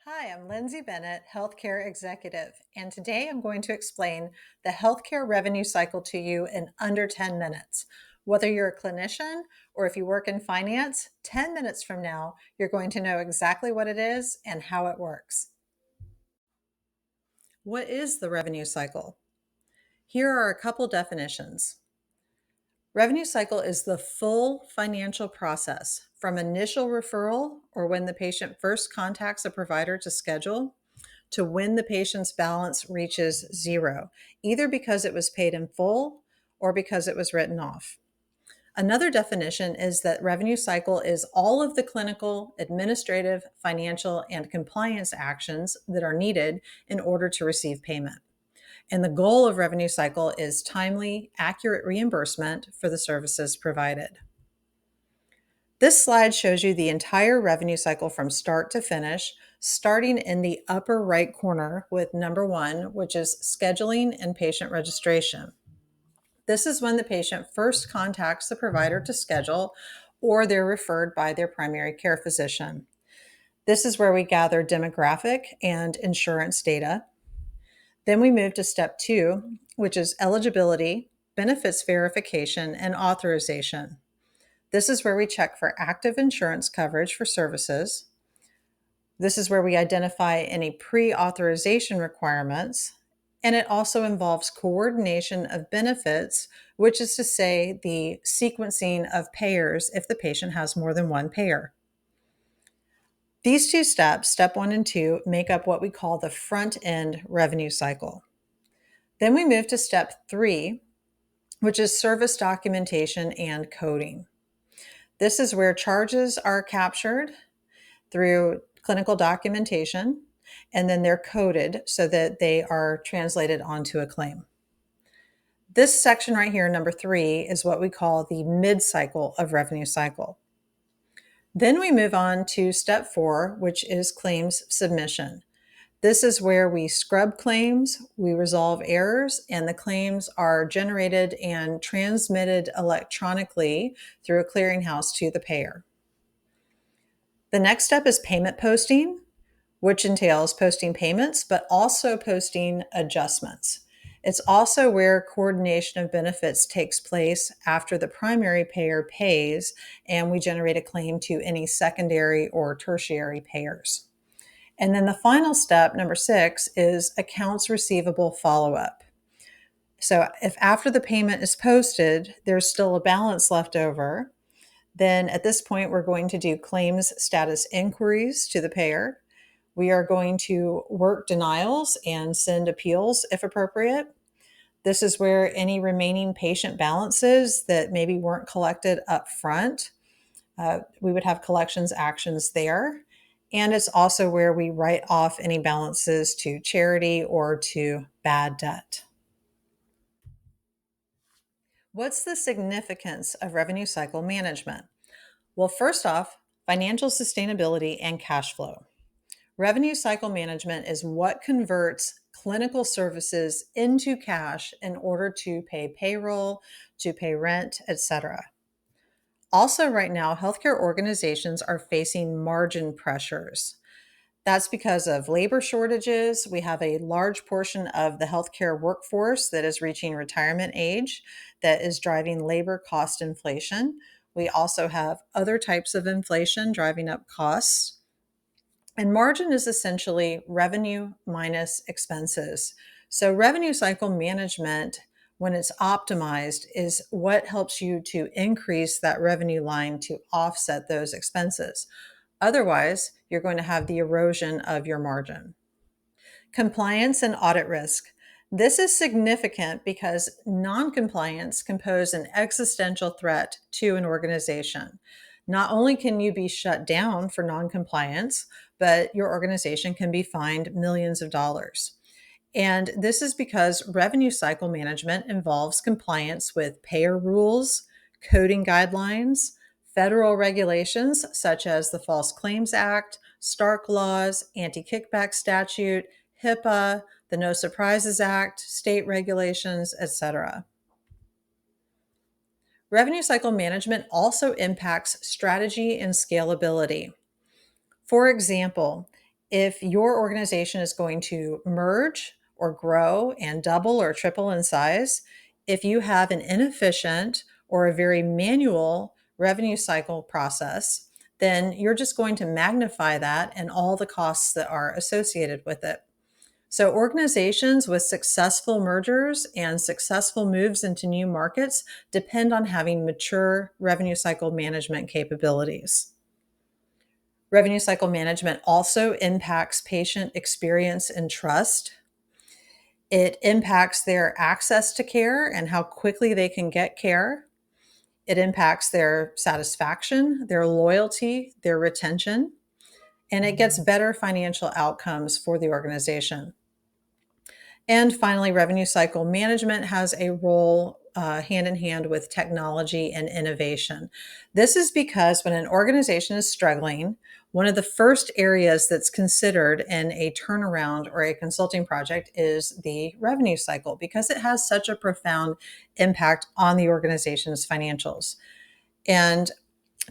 Hi, I'm Lindsay Bennett, Healthcare Executive, and today I'm going to explain the healthcare revenue cycle to you in under 10 minutes. Whether you're a clinician or if you work in finance, 10 minutes from now, you're going to know exactly what it is and how it works. What is the revenue cycle? Here are a couple definitions. Revenue cycle is the full financial process from initial referral or when the patient first contacts a provider to schedule to when the patient's balance reaches zero, either because it was paid in full or because it was written off. Another definition is that revenue cycle is all of the clinical, administrative, financial, and compliance actions that are needed in order to receive payment. And the goal of revenue cycle is timely, accurate reimbursement for the services provided. This slide shows you the entire revenue cycle from start to finish, starting in the upper right corner with number 1, which is scheduling and patient registration. This is when the patient first contacts the provider to schedule, or they're referred by their primary care physician. This is where we gather demographic and insurance data. Then we move to step 2, which is eligibility, benefits verification, and authorization. This is where we check for active insurance coverage for services. This is where we identify any pre-authorization requirements. And it also involves coordination of benefits, which is to say the sequencing of payers if the patient has more than one payer. These two steps, step 1 and 2, make up what we call the front-end revenue cycle. Then we move to step 3, which is service documentation and coding. This is where charges are captured through clinical documentation, and then they're coded so that they are translated onto a claim. This section right here, number 3, is what we call the mid-cycle of revenue cycle. Then we move on to step 4, which is claims submission. This is where we scrub claims, we resolve errors, and the claims are generated and transmitted electronically through a clearinghouse to the payer. The next step is payment posting, which entails posting payments, but also posting adjustments. It's also where coordination of benefits takes place after the primary payer pays, and we generate a claim to any secondary or tertiary payers. And then the final step, number 6, is accounts receivable follow-up. So if after the payment is posted, there's still a balance left over, then at this point, we're going to do claims status inquiries to the payer. We are going to work denials and send appeals if appropriate. This is where any remaining patient balances that maybe weren't collected up front, we would have collections actions there. And it's also where we write off any balances to charity or to bad debt. What's the significance of revenue cycle management? Well, first off, financial sustainability and cash flow. Revenue cycle management is what converts clinical services into cash in order to pay payroll, to pay rent, etc. Also, right now, healthcare organizations are facing margin pressures. That's because of labor shortages. We have a large portion of the healthcare workforce that is reaching retirement age that is driving labor cost inflation. We also have other types of inflation driving up costs. And margin is essentially revenue minus expenses. So, revenue cycle management, when it's optimized, is what helps you to increase that revenue line to offset those expenses. Otherwise, you're going to have the erosion of your margin. Compliance and audit risk. This is significant because non-compliance can pose an existential threat to an organization. Not only can you be shut down for non-compliance, but your organization can be fined millions of dollars. And this is because revenue cycle management involves compliance with payer rules, coding guidelines, federal regulations such as the False Claims Act, Stark laws, anti-kickback statute, HIPAA, the No Surprises Act, state regulations, etc. Revenue cycle management also impacts strategy and scalability. For example, If your organization is going to merge or grow and double or triple in size, if you have an inefficient or a very manual revenue cycle process, then you're just going to magnify that and all the costs that are associated with it. So, organizations with successful mergers and successful moves into new markets depend on having mature revenue cycle management capabilities. Revenue cycle management also impacts patient experience and trust. It impacts their access to care and how quickly they can get care. It impacts their satisfaction, their loyalty, their retention, and it gets better financial outcomes for the organization. And finally, revenue cycle management has a role hand in hand with technology and innovation. This is because when an organization is struggling, one of the first areas that's considered in a turnaround or a consulting project is the revenue cycle because it has such a profound impact on the organization's financials. And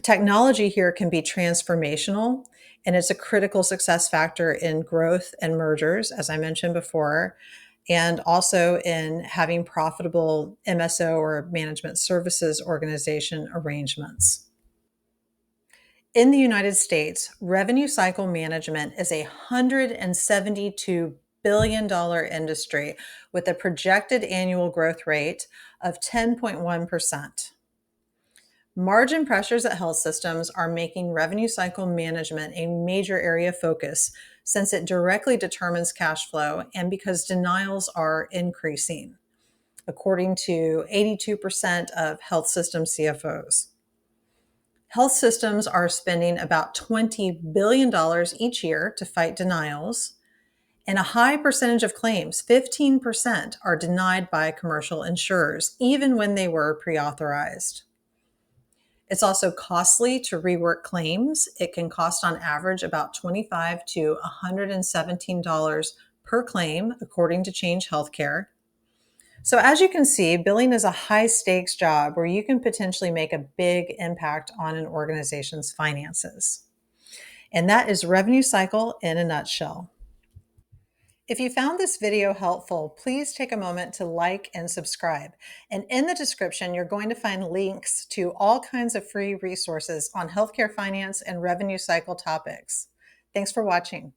technology here can be transformational, and it's a critical success factor in growth and mergers, as I mentioned before, and also in having profitable MSO or management services organization arrangements. In the United States, revenue cycle management is a $172 billion industry with a projected annual growth rate of 10.1%. Margin pressures at health systems are making revenue cycle management a major area of focus since it directly determines cash flow and because denials are increasing, according to 82% of health system CFOs. Health systems are spending about $20 billion each year to fight denials, and a high percentage of claims, 15%, are denied by commercial insurers, even when they were pre-authorized. It's also costly to rework claims. It can cost on average about $25 to $117 per claim, according to Change Healthcare. So, as you can see, billing is a high stakes job where you can potentially make a big impact on an organization's finances. And that is revenue cycle in a nutshell. If you found this video helpful, please take a moment to like and subscribe. And in the description, you're going to find links to all kinds of free resources on healthcare finance and revenue cycle topics. Thanks for watching.